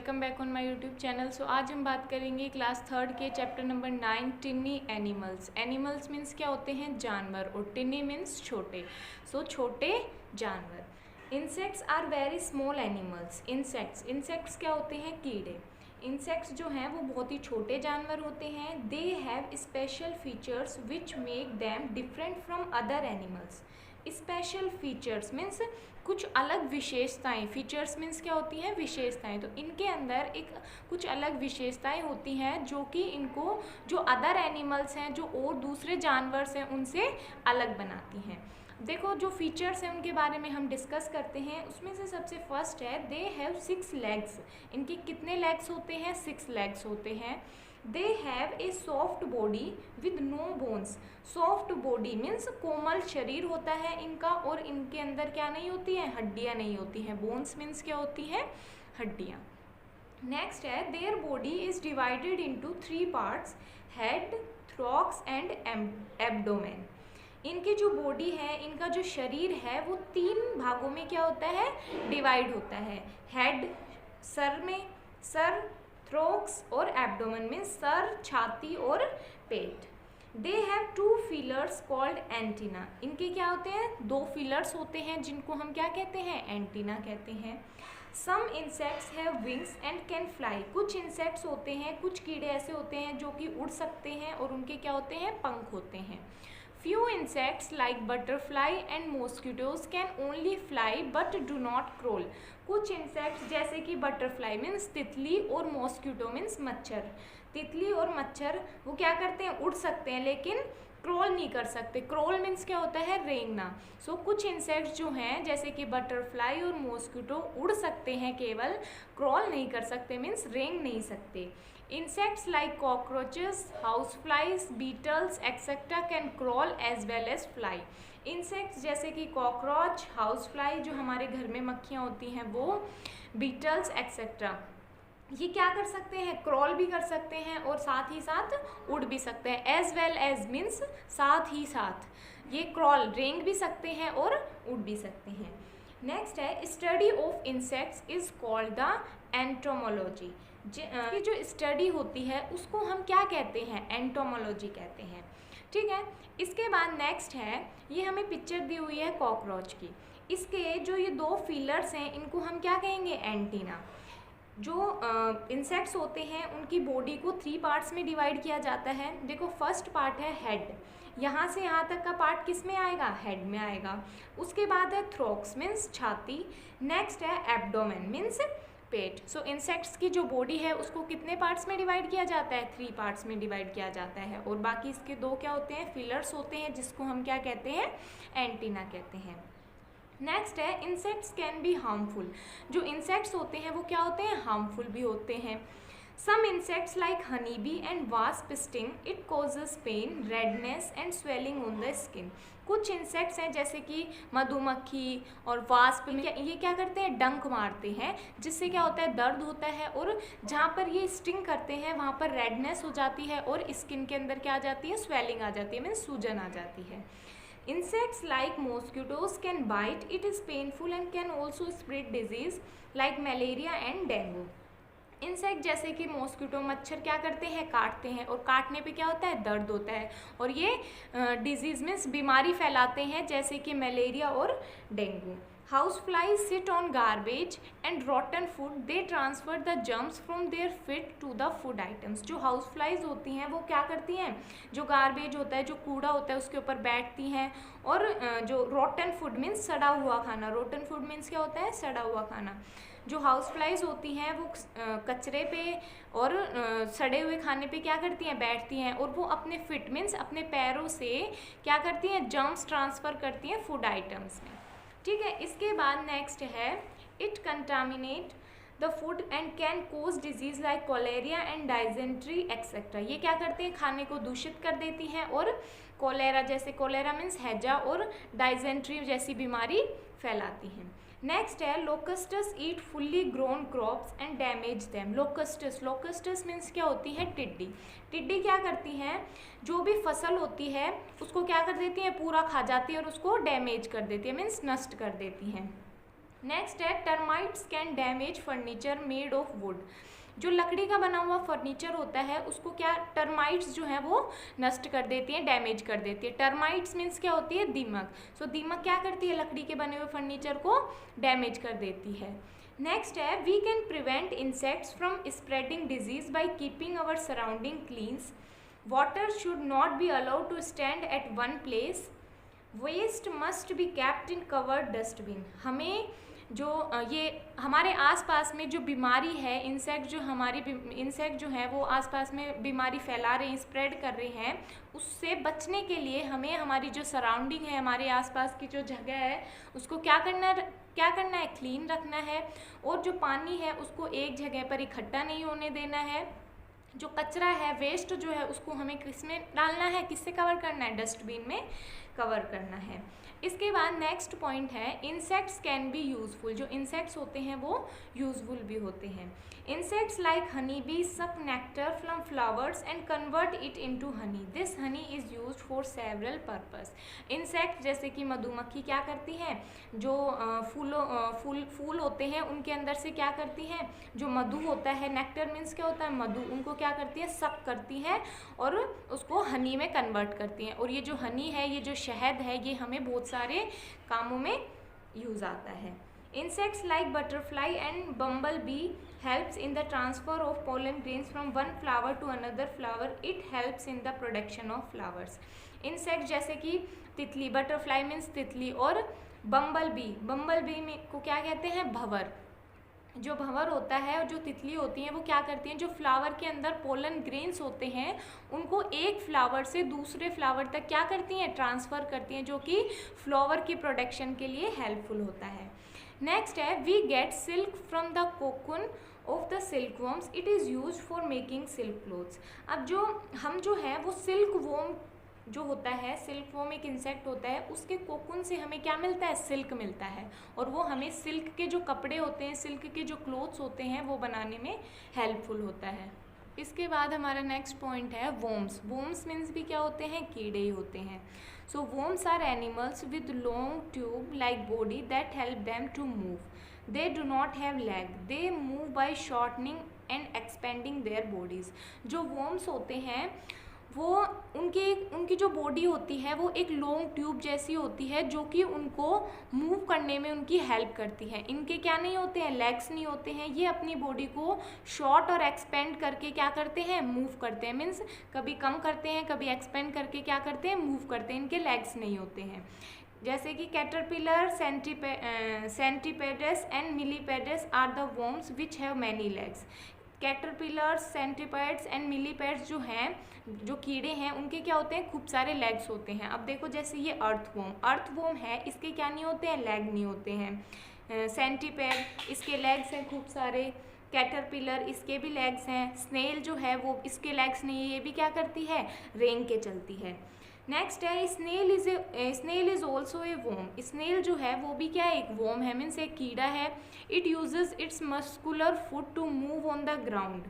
Welcome back on my YouTube channel. So आज हम बात करेंगे क्लास थर्ड के chapter number 9 tiny animals. Animals means क्या होते हैं? जानवर, और टिनी मीन्स छोटे। सो छोटे जानवर। Insects are very small animals. Insects क्या होते हैं? कीड़े। इंसेक्ट्स जो हैं वो बहुत ही छोटे जानवर होते हैं। They have special features which make them different from other animals. Special features means कुछ अलग विशेषताएं। फीचर्स मीन्स क्या होती हैं? विशेषताएं। तो इनके अंदर एक कुछ अलग विशेषताएं होती हैं जो कि इनको जो अदर एनिमल्स हैं, जो और दूसरे जानवर हैं, उनसे अलग बनाती हैं। देखो, जो फीचर्स हैं उनके बारे में हम डिस्कस करते हैं। उसमें से सबसे फर्स्ट है दे हैव 6 लेग्स। इनके कितने लेग्स होते हैं? 6 लेग्स होते हैं। They have a soft body with no bones. Soft body means कोमल शरीर होता है इनका, और इनके अंदर क्या नहीं होती है? हड्डियाँ नहीं होती हैं। बोन्स मीन्स क्या होती हैं? हड्डियाँ। नेक्स्ट है their body is divided into 3 parts, head, thorax and abdomen. इनकी जो बॉडी है, इनका जो शरीर है, वो 3 भागों में क्या होता है? डिवाइड होता है। हेड सर में, सर, थ्रोक्स और एब्डोमेन में सर, छाती और पेट। They have 2 feelers called antenna. इनके क्या होते हैं? 2 फीलर्स होते हैं जिनको हम क्या कहते हैं? एंटीना कहते हैं। Some insects have wings and can fly. कुछ इंसेक्ट्स होते हैं, कुछ कीड़े ऐसे होते हैं जो कि उड़ सकते हैं और उनके क्या होते हैं? पंख होते हैं। Few insects like butterfly and mosquitoes can only fly but do not crawl. कुछ इंसेक्ट्स जैसे कि बटरफ्लाई मीन्स तितली और मॉस्किटो मीन्स मच्छर। तितली और मच्छर वो क्या करते हैं? उड़ सकते हैं, लेकिन क्रॉल नहीं कर सकते। क्रॉल मीन्स क्या होता है? रेंगना। सो कुछ इंसेक्ट्स जो हैं जैसे कि बटरफ्लाई और मॉस्किटो उड़ सकते हैं केवल, क्रॉल नहीं कर सकते मीन्स रेंग नहीं सकते। Insects like cockroaches, houseflies, beetles, etc. can crawl as well as fly. Insects जैसे कि कॉकरोच, हाउसफ्लाई जो हमारे घर में मक्खियाँ होती हैं वो, बीटल्स एक्सेट्रा, ये क्या कर सकते हैं? क्रॉल भी कर सकते हैं और साथ ही साथ उड़ भी सकते हैं। एज वेल एज मीन्स साथ ही साथ, ये क्रॉल रेंग भी सकते हैं और उड़ भी सकते हैं। नेक्स्ट है study of insects is called the entomology. ये जो स्टडी होती है उसको हम क्या कहते हैं? एंटोमोलॉजी कहते हैं। ठीक है। इसके बाद नेक्स्ट है, ये हमें पिक्चर दी हुई है कॉकरोच की। इसके जो ये 2 फीलर्स हैं इनको हम क्या कहेंगे? एंटीना। जो इंसेक्ट्स होते हैं उनकी बॉडी को 3 पार्ट्स में डिवाइड किया जाता है। देखो, फर्स्ट पार्ट है हेड। यहाँ से यहाँ तक का पार्ट किस में आएगा? हेड में आएगा। उसके बाद है थ्रोक्स मीन्स छाती। नेक्स्ट है एब्डोमेन मीन्स पेट। सो इंसेक्ट्स की जो बॉडी है उसको कितने पार्ट्स में डिवाइड किया जाता है? 3 पार्ट्स में डिवाइड किया जाता है। और बाकी इसके 2 क्या होते हैं? फिलर्स होते हैं जिसको हम क्या कहते हैं? एंटीना कहते हैं। नेक्स्ट है इंसेक्ट्स कैन बी हार्मफुल। जो इंसेक्ट्स होते हैं वो क्या होते हैं? हार्मफुल भी होते हैं। Some insects like honeybee and wasp sting. It causes pain, redness and swelling on the skin. कुछ इंसेक्ट्स हैं जैसे कि मधुमक्खी और वास्प, ये क्या करते हैं? डंक मारते हैं, जिससे क्या होता है? दर्द होता है, और जहाँ पर ये स्टिंग करते हैं वहाँ पर रेडनेस हो जाती है और स्किन के अंदर क्या आ जाती है? स्वेलिंग आ जाती है, मीन्स सूजन आ जाती है। Insects like mosquitoes can bite. It is painful and can also spread disease like malaria and dengue. Insect जैसे कि मॉस्किटो, मच्छर क्या करते हैं? काटते हैं, और काटने पे क्या होता है? दर्द होता है, और ये डिजीज मीन्स बीमारी फैलाते हैं जैसे कि मलेरिया और dengue. House flies sit on garbage and rotten food. They transfer the germs from their feet to the food items. जो हाउस फ्लाइज होती हैं वो क्या करती हैं? जो गार्बेज होता है, जो कूड़ा होता है, उसके ऊपर बैठती हैं, और जो रॉटन फूड मीन्स सड़ा हुआ खाना। रॉटन फूड मीन्स क्या होता है? सड़ा हुआ खाना। जो हाउस फ्लाइज होती हैं वो कचरे पे और सड़े हुए खाने पे क्या करती हैं? बैठती हैं, और वो अपने फिट मीन्स अपने पैरों से क्या करती हैं? जर्म्स ट्रांसफ़र करती हैं फूड आइटम्स में। ठीक है। इसके बाद नेक्स्ट है it contaminate the food and can cause disease like cholera and dysentery etcetera. ये क्या करते हैं? खाने को दूषित कर देती हैं, और कोलेरा जैसे, कोलेरा मीन्स हैजा, और डाइजेंट्री जैसी बीमारी फैलाती हैं। नेक्स्ट है locusts eat fully grown crops and damage them. Locusts means क्या होती है? टिड्डी। टिड्डी क्या करती हैं? जो भी फसल होती है उसको क्या कर देती है? पूरा खा जाती है और उसको डैमेज कर देती है, मीन्स नष्ट कर देती हैं। नेक्स्ट है termites can damage furniture made of would. जो लकड़ी का बना हुआ फर्नीचर होता है उसको क्या टर्माइट्स जो है वो नष्ट कर देती हैं, डैमेज कर देती है। टर्माइट्स मीन्स क्या होती है, दीमक। सो दीमक क्या करती है, लकड़ी के बने हुए फर्नीचर को डैमेज कर देती है। नेक्स्ट है we can prevent insects from spreading disease by keeping our surrounding cleans. Water should not be allowed to stand at one place. Waste must be kept in covered dustbin. हमें जो ये हमारे आसपास में जो बीमारी है, इंसेक्ट जो है वो आसपास में बीमारी फैला रहे हैं, स्प्रेड कर रहे हैं, उससे बचने के लिए हमें हमारी जो सराउंडिंग है, हमारे आसपास की जो जगह है उसको क्या करना है, क्लीन रखना है। और जो पानी है उसको एक जगह पर इकट्ठा नहीं होने देना है। जो कचरा है, वेस्ट जो है, उसको हमें किसमें डालना है, किससे कवर करना है, डस्टबिन में कवर करना है। इसके बाद नेक्स्ट पॉइंट है इंसेक्ट्स कैन बी यूजफुल। जो इंसेक्ट्स होते हैं वो यूजफुल भी होते हैं। इंसेक्ट्स लाइक हनी बी सक nectar from flowers and convert it into Honey. This honey is used for several purpose. Insect जैसे कि मधुमक्खी क्या करती है, जो फूल होते हैं उनके अंदर से क्या करती है, जो मधु होता है, नेक्टर मीन्स क्या होता है, मधु, उनको क्या करती है, सक करती है और उसको हनी में कन्वर्ट करती हैं। और ये जो हनी है, ये जो शहद है, ये हमें बहुत सारे कामों में यूज आता है। Insects like butterfly and bumblebee helps in the transfer of pollen grains from one flower to another flower. It helps in the production of flowers. Insect जैसे कि तितली, बटरफ्लाई मीन्स तितली, और बम्बल में को क्या कहते हैं, भंवर। जो भंवर होता है और जो तितली होती हैं वो क्या करती हैं, जो फ्लावर के अंदर पोलन ग्रेन्स होते हैं उनको एक फ्लावर से दूसरे फ्लावर तक क्या करती हैं, ट्रांसफ़र करती हैं, जो कि फ्लावर की प्रोडक्शन के लिए हेल्पफुल होता है। नेक्स्ट है we get silk from the cocoon of the silk worms. It is use for making silk clothes. अब जो है वो सिल्क वॉर्म जो होता है, सिल्क वॉर्म एक इंसेक्ट होता है, उसके कोकून से हमें क्या मिलता है, सिल्क मिलता है, और वो हमें सिल्क के जो कपड़े होते हैं, सिल्क के जो क्लोथ्स होते हैं वो बनाने में हेल्पफुल होता है। इसके बाद हमारा नेक्स्ट पॉइंट है वॉर्म्स। वॉर्म्स मीन्स भी क्या होते हैं, कीड़े ही होते हैं। So worms are animals with long tube like body that help them to move. They do not have leg, they move by shortening and expanding their bodies. जो वॉर्म्स होते हैं वो उनकी जो बॉडी होती है वो एक लॉन्ग ट्यूब जैसी होती है, जो कि उनको मूव करने में उनकी हेल्प करती है। इनके क्या नहीं होते हैं, लेग्स नहीं होते हैं। ये अपनी बॉडी को शॉर्ट और एक्सपेंड करके क्या करते हैं, मूव करते हैं। मीन्स कभी कम करते हैं, कभी एक्सपेंड करके क्या करते हैं, मूव करते हैं। इनके लेग्स नहीं होते हैं। जैसे कि caterpillar, centipedes and millipedes are the worms which have many legs. Caterpillars, centipedes and millipedes जो हैं, जो कीड़े हैं, उनके क्या होते हैं, खूब सारे लेग्स होते हैं। अब देखो जैसे ये अर्थवॉर्म है, इसके क्या नहीं होते हैं, लेग नहीं होते हैं। सेंटीपेड, इसके लेग्स हैं खूब सारे। कैटरपिलर, इसके भी लेग्स हैं। स्नेल जो है वो, इसके लेग्स नहीं है, ये भी क्या करती है, रेंग के चलती है। नेक्स्ट है snail is also a worm. Snail जो है वो भी क्या है, एक वॉर्म है, मीन्स एक कीड़ा है। It uses its muscular foot to move on the ground.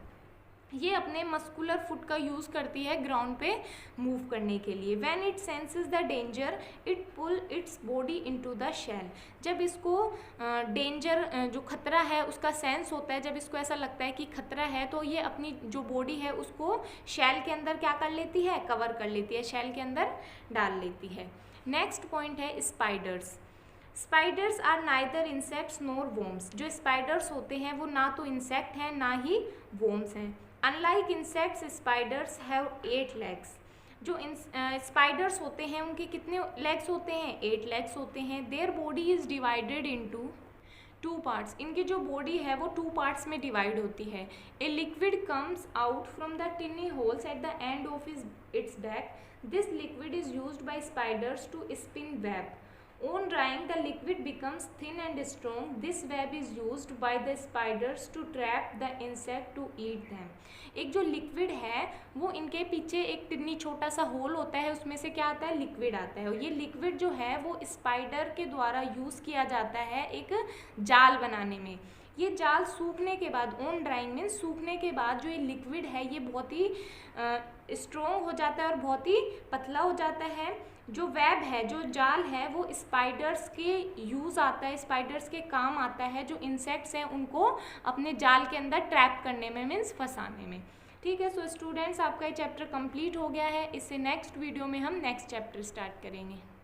ये अपने मस्कुलर फुट का यूज़ करती है ग्राउंड पे मूव करने के लिए। When it senses the danger it pull its body into the shell. जब इसको डेंजर जो खतरा है उसका सेंस होता है, जब इसको ऐसा लगता है कि खतरा है, तो ये अपनी जो बॉडी है उसको शेल के अंदर क्या कर लेती है, कवर कर लेती है, शेल के अंदर डाल लेती है। नेक्स्ट पॉइंट है spiders. Spiders are neither insects nor worms. जो स्पाइडर्स होते हैं वो ना तो इंसेक्ट हैं ना ही वॉर्म्स हैं। Unlike insects spiders have 8 legs. जो स्पाइडर्स होते हैं उनके कितने लेग्स होते हैं, 8 लेग्स होते हैं। There body is divided into 2 parts. इनकी जो बॉडी है वो 2 पार्ट्स में डिवाइड होती है। A liquid comes out from the tiny holes at the end of its back. This liquid is used by spiders to spin web. On drying, the liquid becomes thin and strong. This web is used by the spiders to trap the insect to eat them. एक जो liquid है वो इनके पीछे एक टिन्नी छोटा सा whole होता है, उसमें से क्या आता है, लिक्विड आता है। और ये लिक्विड जो है वो स्पाइडर के द्वारा यूज़ किया जाता है एक जाल बनाने में। ये जाल सूखने के बाद, ऑन ड्राइंग मीन्स सूखने के बाद जो ये लिक्विड है ये बहुत ही स्ट्रॉन्ग हो जाता है और बहुत ही पतला हो जाता है। जो वेब है, जो जाल है, वो स्पाइडर्स के यूज़ आता है, स्पाइडर्स के काम आता है। जो इंसेक्ट्स हैं उनको अपने जाल के अंदर ट्रैप करने में, मीन्स फंसाने में। ठीक है, सो स्टूडेंट्स आपका ये चैप्टर कंप्लीट हो गया है। इससे नेक्स्ट वीडियो में हम नेक्स्ट चैप्टर स्टार्ट करेंगे।